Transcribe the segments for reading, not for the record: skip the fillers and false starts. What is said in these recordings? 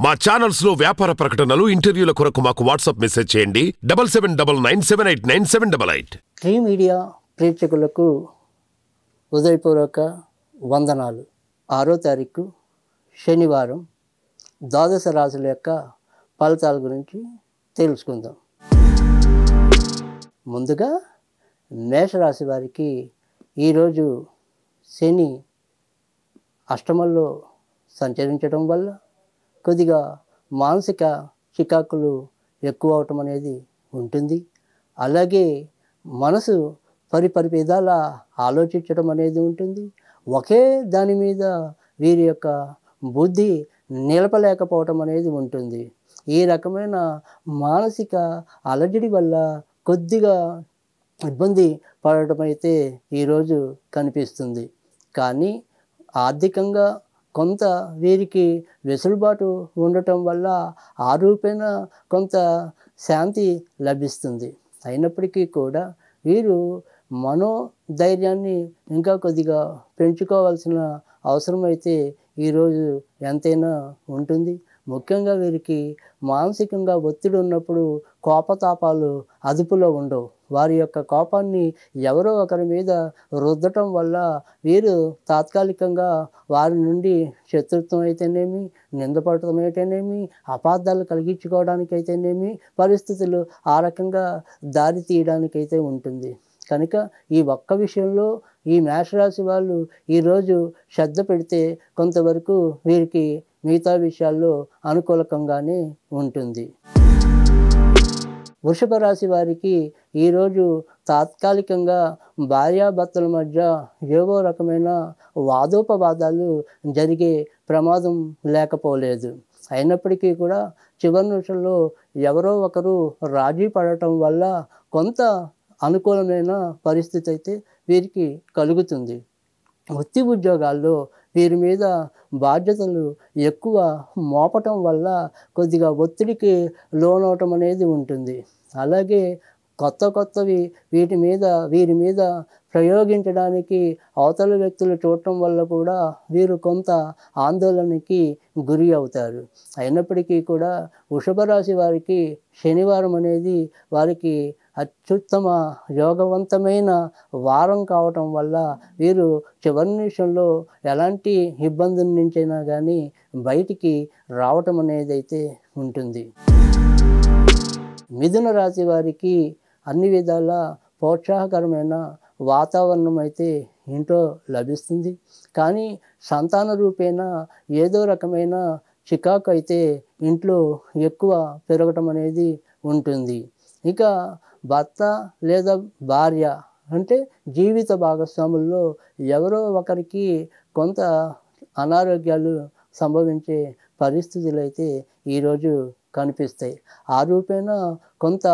మా ఛానల్స్ లో వ్యాపార ప్రకటనలు, ఇంటర్వ్యూల కొరకు మాకు వాట్సాప్ మెసేజ్ చేయండి 7799978978. ట్రీ మీడియా ప్రేక్షకులకు హృదయపూర్వక వందనాలు. 6వ తారీఖు శనివారం ద్వాదశ రాశుల యొక్క ఫలితాల గురించి తెలుసుకుందాం. ముందుగా మేషరాశి వారికి ఈరోజు శని అష్టమంలో సంచరించడం వల్ల కొద్దిగా మానసిక చికాకులు ఎక్కువ అవటం అనేది ఉంటుంది. అలాగే మనసు పరివిధాల ఆలోచించడం అనేది ఉంటుంది. ఒకే దాని మీద వీరి యొక్క బుద్ధి నిలపలేకపోవటం అనేది ఉంటుంది. ఈ రకమైన మానసిక అలజడి వల్ల కొద్దిగా ఇబ్బంది పడటం అయితే ఈరోజు కనిపిస్తుంది. కానీ ఆర్థికంగా కొంత వీరికి వెసులుబాటు ఉండటం వల్ల ఆ రూపేణ కొంత శాంతి లభిస్తుంది. అయినప్పటికీ కూడా వీరు మనోధైర్యాన్ని ఇంకా కొద్దిగా పెంచుకోవాల్సిన అవసరం అయితే ఈరోజు ఎంతైనా ఉంటుంది. ముఖ్యంగా వీరికి మానసికంగా ఒత్తిడి ఉన్నప్పుడు కోపతాపాలు అదుపులో ఉండవు. వారి యొక్క కోపాన్ని ఎవరో ఒకరి మీద రుద్దటం వల్ల వీరు తాత్కాలికంగా వారి నుండి శత్రుత్వం అయితేనేమి, నిందపడటం అయితేనేమి, అపార్థాలు కలిగించుకోవడానికైతేనేమి పరిస్థితులు ఆ రకంగా దారి తీయడానికైతే ఉంటుంది. కనుక ఈ ఒక్క విషయంలో ఈ మేషరాశి వాళ్ళు ఈరోజు శ్రద్ధ పెడితే కొంతవరకు వీరికి మిగతా విషయాల్లో అనుకూలకంగానే ఉంటుంది. వృషభ రాశి వారికి ఈరోజు తాత్కాలికంగా భార్యాభర్తల మధ్య ఏవో రకమైన వాదోపవాదాలు జరిగే ప్రమాదం లేకపోలేదు. అయినప్పటికీ కూడా చివరి నిమిషంలో ఎవరో ఒకరు రాజీ పడటం వల్ల కొంత అనుకూలమైన పరిస్థితి అయితే వీరికి కలుగుతుంది. వృత్తి ఉద్యోగాల్లో వీరి మీద బాధ్యతలు ఎక్కువ మోపటం వల్ల కొద్దిగా ఒత్తిడికి లోనవటం అనేది ఉంటుంది. అలాగే కొత్తవి వీరి మీద ప్రయోగించడానికి అవతల వ్యక్తులు చూడటం వల్ల కూడా వీరు కొంత ఆందోళనకి గురి అవుతారు. అయినప్పటికీ కూడా వృషభ రాశి వారికి శనివారం అనేది వారికి అత్యుత్తమ యోగవంతమైన వారం కావటం వల్ల వీరు చివరి నిమిషంలో ఎలాంటి ఇబ్బందుల నుంచైనా కానీ బయటికి రావటం అనేది అయితే ఉంటుంది. మిథున రాశి వారికి అన్ని విధాల ప్రోత్సాహకరమైన వాతావరణం అయితే ఇంట్లో లభిస్తుంది. కానీ సంతాన రూపేణ ఏదో రకమైన చికాకు అయితే ఇంట్లో ఎక్కువ పెరగటం అనేది ఉంటుంది. ఇక భర్త లేదా భార్య అంటే జీవిత భాగస్వాముల్లో ఎవరో ఒకరికి కొంత అనారోగ్యాలు సంభవించే పరిస్థితులు అయితే ఈరోజు కనిపిస్తాయి. ఆ రూపేణ కొంత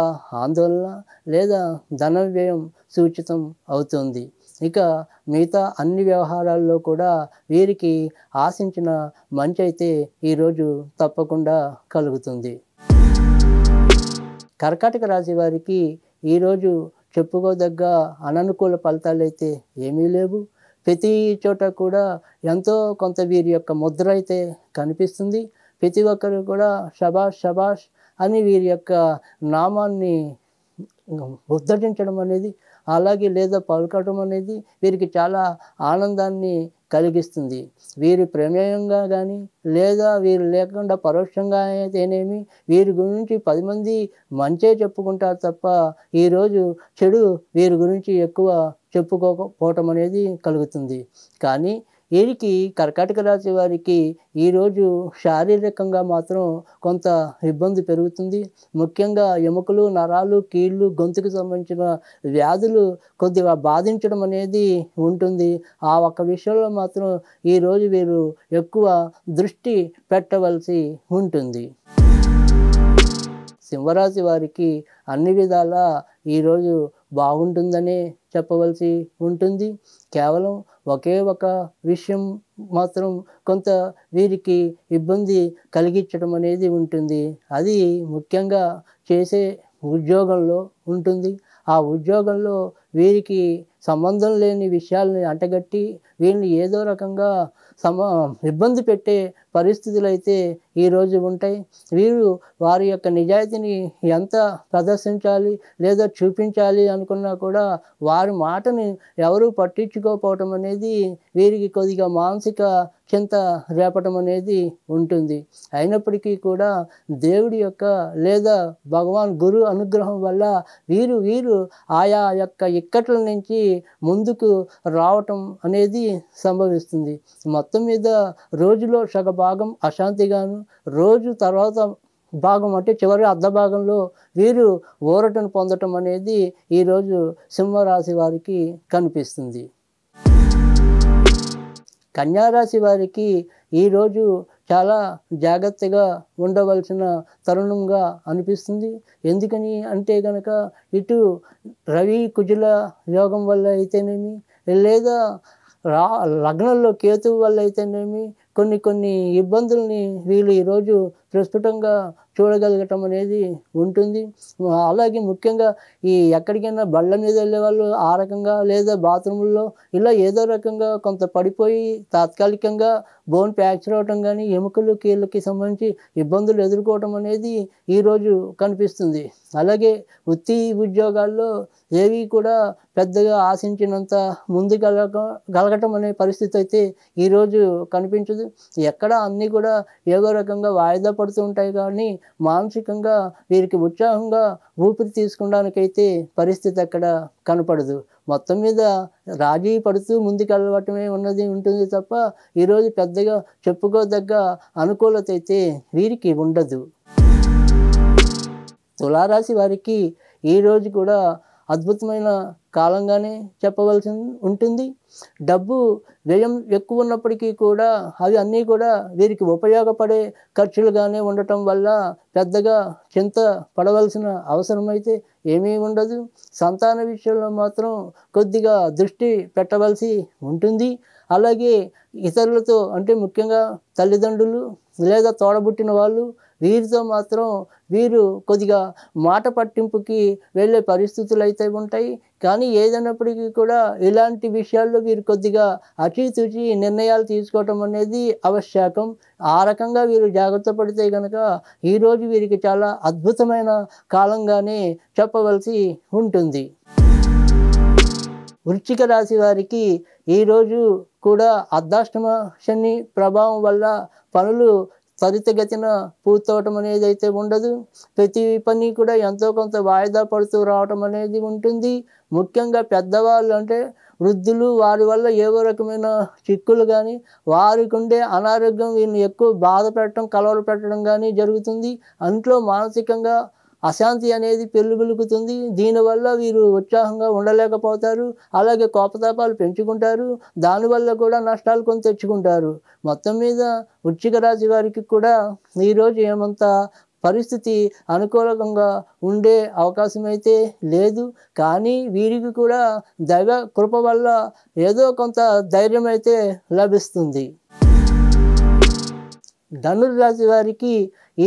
ఆందోళన లేదా ధన వ్యయం సూచితం అవుతుంది. ఇక మిగతా అన్ని వ్యవహారాల్లో కూడా వీరికి ఆశించిన మంచి అయితే ఈరోజు తప్పకుండా కలుగుతుంది. కర్కాటక రాశి వారికి ఈరోజు చెప్పుకోదగ్గ అననుకూల ఫలితాలు అయితే ఏమీ లేవు. ప్రతి చోట కూడా ఎంతో కొంత వీరి యొక్క ముద్ర అయితే కనిపిస్తుంది. ప్రతి ఒక్కరు కూడా శబాష్ అని వీరి యొక్క నామాన్ని ఉద్ధరించడం అనేది అలాగే లేదా పలకటం అనేది వీరికి చాలా ఆనందాన్ని కలిగిస్తుంది. వీరి ప్రమేయంగా కానీ లేదా వీరు లేకుండా పరోక్షంగా అయితేనేమి వీరి గురించి 10 మంది మంచే చెప్పుకుంటారు తప్ప ఈరోజు చెడు వీరి గురించి ఎక్కువ చెప్పుకోకపోవటం అనేది కలుగుతుంది. కానీ వీరికి కర్కాటక రాశి వారికి ఈరోజు శారీరకంగా మాత్రం కొంత ఇబ్బంది పెరుగుతుంది. ముఖ్యంగా ఎముకలు, నరాలు, కీళ్ళు, గొంతుకు సంబంధించిన వ్యాధులు కొద్దిగా బాధించడం అనేది ఉంటుంది. ఆ ఒక్క విషయంలో మాత్రం ఈరోజు వీరు ఎక్కువ దృష్టి పెట్టవలసి ఉంటుంది. సింహరాశి వారికి అన్ని విధాల ఈరోజు బాగుంటుందనే చెప్పవలసి ఉంటుంది. కేవలం ఒకే ఒక విషయం మాత్రం కొంత వీరికి ఇబ్బంది కలిగించడం అనేది ఉంటుంది. అది ముఖ్యంగా చేసే ఉద్యోగంలో ఉంటుంది. ఆ ఉద్యోగంలో వీరికి సంబంధం లేని విషయాల్ని అంటగట్టి వీళ్ళని ఏదో రకంగా ఇబ్బంది పెట్టే పరిస్థితులు అయితే ఈరోజు ఉంటాయి. వీరు వారి యొక్క నిజాయితీని ఎంత ప్రదర్శించాలి లేదా చూపించాలి అనుకున్నా కూడా వారి మాటని ఎవరూ పట్టించుకోకపోవటం అనేది వీరికి కొద్దిగా మానసిక చింత రేపటం అనేది ఉంటుంది. అయినప్పటికీ కూడా దేవుడి యొక్క లేదా భగవాన్ గురు అనుగ్రహం వల్ల వీరు ఆయా యొక్క ఇక్కట్ల నుంచి ముందుకు రావటం అనేది సంభవిస్తుంది. మొత్తం మీద రోజులో సగ భాగం అశాంతిగాను, రోజు తర్వాత భాగం అంటే చివరి అర్ధ భాగంలో వీరు ఊరటను పొందటం అనేది ఈరోజు సింహరాశి వారికి కనిపిస్తుంది. కన్యారాశి వారికి ఈరోజు చాలా జాగ్రత్తగా ఉండవలసిన తరుణంగా అనిపిస్తుంది. ఎందుకని అంటే కనుక ఇటు రవి కుజుల యోగం వల్ల అయితేనేమి లేదా లగ్నంలో కేతువు వల్ల అయితేనేమి కొన్ని ఇబ్బందుల్ని వీళ్ళు ఈరోజు ప్రస్ఫుటంగా చూడగలగటం అనేది ఉంటుంది. అలాగే ముఖ్యంగా ఎక్కడికైనా బళ్ళ మీద వెళ్ళే వాళ్ళు ఆ రకంగా లేదా బాత్రూముల్లో ఇలా ఏదో రకంగా కొంత పడిపోయి తాత్కాలికంగా బోన్ ఫ్రాక్చర్ అవటం కానీ ఎముకలు కీళ్ళకి సంబంధించి ఇబ్బందులు ఎదుర్కోవటం అనేది ఈరోజు కనిపిస్తుంది. అలాగే వృత్తి ఉద్యోగాల్లో ఏవి కూడా పెద్దగా ఆశించినంత గలగటం అనే పరిస్థితి అయితే ఈరోజు కనిపించదు. ఎక్కడ అన్నీ కూడా ఏదో రకంగా వాయిదా పడుతూ ఉంటాయి కానీ మానసికంగా వీరికి ఉత్సాహంగా ఊపిరి తీసుకోవడానికైతే పరిస్థితి అక్కడ కనపడదు. మొత్తం మీద రాజీ పడుతూ ముందుకెళ్ళవటమే ఉంటుంది తప్ప ఈరోజు పెద్దగా చెప్పుకోదగ్గ అనుకూలత అయితే వీరికి ఉండదు. తులారాశి వారికి ఈరోజు కూడా అద్భుతమైన కాలంగానే చెప్పవలసి ఉంటుంది. డబ్బు వ్యయం ఎక్కువ ఉన్నప్పటికీ కూడా అవి అన్నీ కూడా వీరికి ఉపయోగపడే ఖర్చులుగానే ఉండటం వల్ల పెద్దగా చింత పడవలసిన అవసరం అయితే ఏమీ ఉండదు. సంతాన విషయంలో మాత్రం కొద్దిగా దృష్టి పెట్టవలసి ఉంటుంది. అలాగే ఇతరులతో అంటే ముఖ్యంగా తల్లిదండ్రులు లేదా తోడబుట్టిన వాళ్ళు వీరితో మాత్రం వీరు కొద్దిగా మాట పట్టింపుకి వెళ్ళే పరిస్థితులు అయితే ఉంటాయి. కానీ ఏదైనప్పటికీ కూడా ఇలాంటి విషయాల్లో వీరు కొద్దిగా అచితూచి నిర్ణయాలు తీసుకోవటం అనేది ఆవశ్యకం. ఆ రకంగా వీరు జాగ్రత్త పడితే కనుక ఈరోజు వీరికి చాలా అద్భుతమైన కాలంగానే చెప్పవలసి ఉంటుంది. వృశ్చిక రాశి వారికి ఈరోజు కూడా అర్ధాష్టమ శని ప్రభావం వల్ల పనులు త్వరితగతిన పూర్తవటం అనేది అయితే ఉండదు. ప్రతి పని కూడా ఎంతో కొంత వాయిదా పడుతూ రావటం అనేది ఉంటుంది. ముఖ్యంగా పెద్దవాళ్ళు అంటే వృద్ధులు వారి వల్ల ఏవో రకమైన చిక్కులు కానీ వారికి ఉండే అనారోగ్యం వీరిని ఎక్కువ బాధ పెట్టడం కలవర పెట్టడం కానీ జరుగుతుంది. అంట్లో మానసికంగా అశాంతి అనేది పెళ్ళుబిలుకుతుంది. దీనివల్ల వీరు ఉత్సాహంగా ఉండలేకపోతారు. అలాగే కోపతాపాలు పెంచుకుంటారు. దానివల్ల కూడా నష్టాలు కొని తెచ్చుకుంటారు. మొత్తం మీద వృశ్చిక రాశి వారికి కూడా ఈరోజు ఏమంత పరిస్థితి అనుకూలంగా ఉండే అవకాశం అయితే లేదు. కానీ వీరికి కూడా దైవ కృప వల్ల ఏదో కొంత ధైర్యం అయితే లభిస్తుంది. ధనుర్రాశి వారికి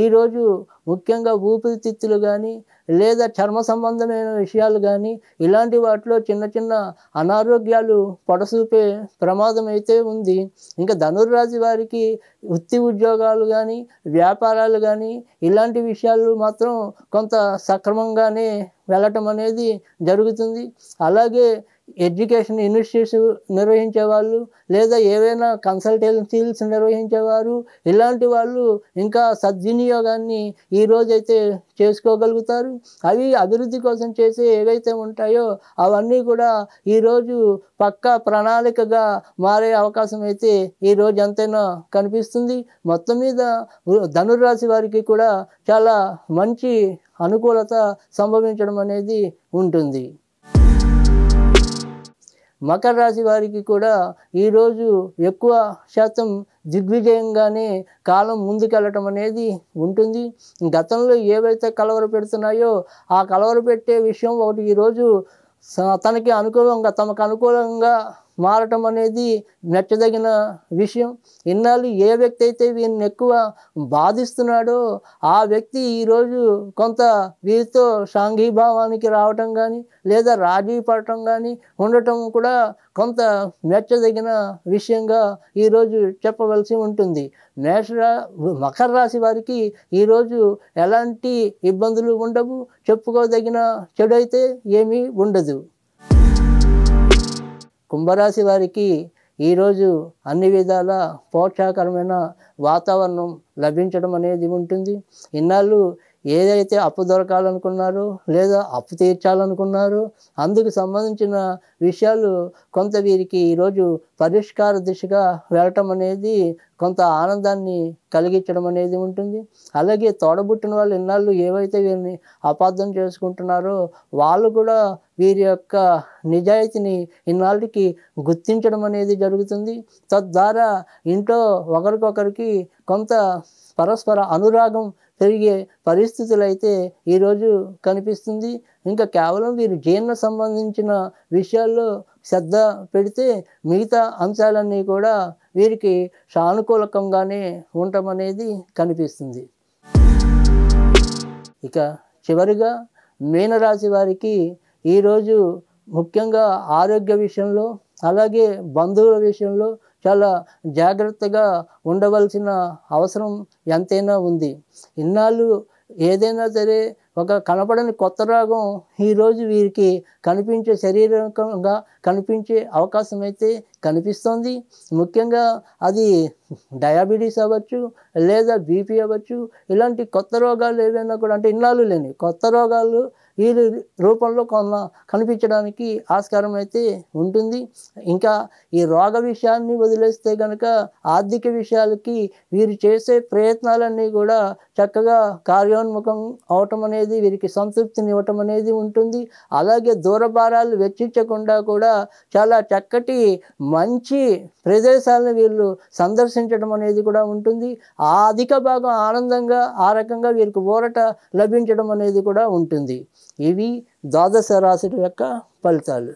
ఈరోజు ముఖ్యంగా ఊపిరితిత్తులు కానీ లేదా చర్మ సంబంధమైన విషయాలు కానీ ఇలాంటి వాటిలో చిన్న చిన్న అనారోగ్యాలు పొడసూపే ప్రమాదం అయితే ఉంది. ఇంకా ధనుర్రాశి వారికి వృత్తి ఉద్యోగాలు కానీ వ్యాపారాలు కానీ ఇలాంటి విషయాలు మాత్రం కొంత సక్రమంగానే వెళ్ళటం అనేది జరుగుతుంది. అలాగే ఎడ్యుకేషన్ ఇన్స్టిట్యూట్స్ నిర్వహించే వాళ్ళు లేదా ఏవైనా కన్సల్టెన్సీస్ నిర్వహించేవారు ఇలాంటి వాళ్ళు ఇంకా సద్వినియోగాన్ని ఈరోజైతే చేసుకోగలుగుతారు. అవి అభివృద్ధి కోసం చేసే ఏవైతే ఉంటాయో అవన్నీ కూడా ఈరోజు పక్కా ప్రణాళికగా మారే అవకాశం అయితే ఈరోజు ఎంతైనా కనిపిస్తుంది. మొత్తం మీద ధనుర్రాశి వారికి కూడా చాలా మంచి అనుకూలత సంభవించడం అనేది ఉంటుంది. మకర రాశి వారికి కూడా ఈరోజు ఎక్కువ శాతం దిగ్విజయంగానే కాలం ముందుకెళ్ళటం అనేది ఉంటుంది. గతంలో ఏవైతే కలవర పెడుతున్నాయో ఆ కలవర పెట్టే విషయం ఒకటి ఈరోజు తమకు అనుకూలంగా మారటం అనేది మెచ్చదగిన విషయం. ఇన్నాళ్ళు ఏ వ్యక్తి అయితే వీరిని ఎక్కువ బాధిస్తున్నాడో ఆ వ్యక్తి ఈరోజు కొంత వీరితో సాంఘీభావానికి రావటం కానీ లేదా రాజీ పడటం కానీ ఉండటం కూడా కొంత మెచ్చదగిన విషయంగా ఈరోజు చెప్పవలసి ఉంటుంది. మకర రాశి వారికి ఈరోజు ఎలాంటి ఇబ్బందులు ఉండవు, చెప్పుకోదగిన చెడు అయితే ఏమీ ఉండదు. కుంభరాశి వారికి ఈరోజు అన్ని విధాల ప్రోత్సాహకరమైన వాతావరణం లభించడం అనేది ఉంటుంది. ఇన్నాళ్ళు ఏదైతే అప్పు దొరకాలనుకున్నారో లేదా అప్పు తీర్చాలనుకున్నారో అందుకు సంబంధించిన విషయాలు కొంత వీరికి ఈరోజు పరిష్కార దిశగా వెళ్ళటం అనేది కొంత ఆనందాన్ని కలిగించడం అనేది ఉంటుంది. అలాగే తోడబుట్టిన వాళ్ళు ఇన్నాళ్ళు ఏవైతే వీరిని అపార్థం చేసుకుంటున్నారో వాళ్ళు కూడా వీరి యొక్క నిజాయితీని ఇన్నాళ్ళకి గుర్తించడం అనేది జరుగుతుంది. తద్వారా ఇంట్లో ఒకరికొకరికి కొంత పరస్పర అనురాగం పెరిగే పరిస్థితులు అయితే ఈరోజు కనిపిస్తుంది. ఇంకా కేవలం వీరి జీర్ణ సంబంధించిన విషయాల్లో శ్రద్ధ పెడితే మిగతా అంశాలన్నీ కూడా వీరికి సానుకూలకంగానే ఉండటం అనేది కనిపిస్తుంది. ఇక చివరిగా మీనరాశి వారికి ఈరోజు ముఖ్యంగా ఆరోగ్య విషయంలో అలాగే బంధువుల విషయంలో చాలా జాగ్రత్తగా ఉండవలసిన అవసరం ఎంతైనా ఉంది. ఇన్నాళ్ళు ఏదైనా సరే ఒక కనపడని కొత్త రోగం ఈరోజు వీరికి కనిపించే శరీరకంగా కనిపించే అవకాశం అయితే కనిపిస్తుంది. ముఖ్యంగా అది డయాబెటీస్ అవ్వచ్చు లేదా బీపీ అవ్వచ్చు. ఇలాంటి కొత్త రోగాలు ఏవైనా కూడా అంటే ఇన్నాళ్ళు లేని కొత్త రోగాలు ఈ రూపంలో కనిపించడానికి ఆస్కారం అయితే ఉంటుంది. ఇంకా ఈ రోగ విషయాన్ని వదిలేస్తే కనుక ఆర్థిక విషయాలకి వీరు చేసే ప్రయత్నాలన్నీ కూడా చక్కగా కార్యోన్ముఖం అవటం అనేది వీరికి సంతృప్తిని ఇవ్వటం అనేది ఉంటుంది. అలాగే దూరభారాలు వెచ్చించకుండా కూడా చాలా చక్కటి మంచి ప్రదేశాలను వీళ్ళు సందర్శించడం అనేది కూడా ఉంటుంది. ఆ అధిక భాగం ఆనందంగా ఆ రకంగా వీరికి ఊరట లభించడం అనేది కూడా ఉంటుంది. ఇవి ద్వాదశ రాశుల యొక్క ఫలితాలు.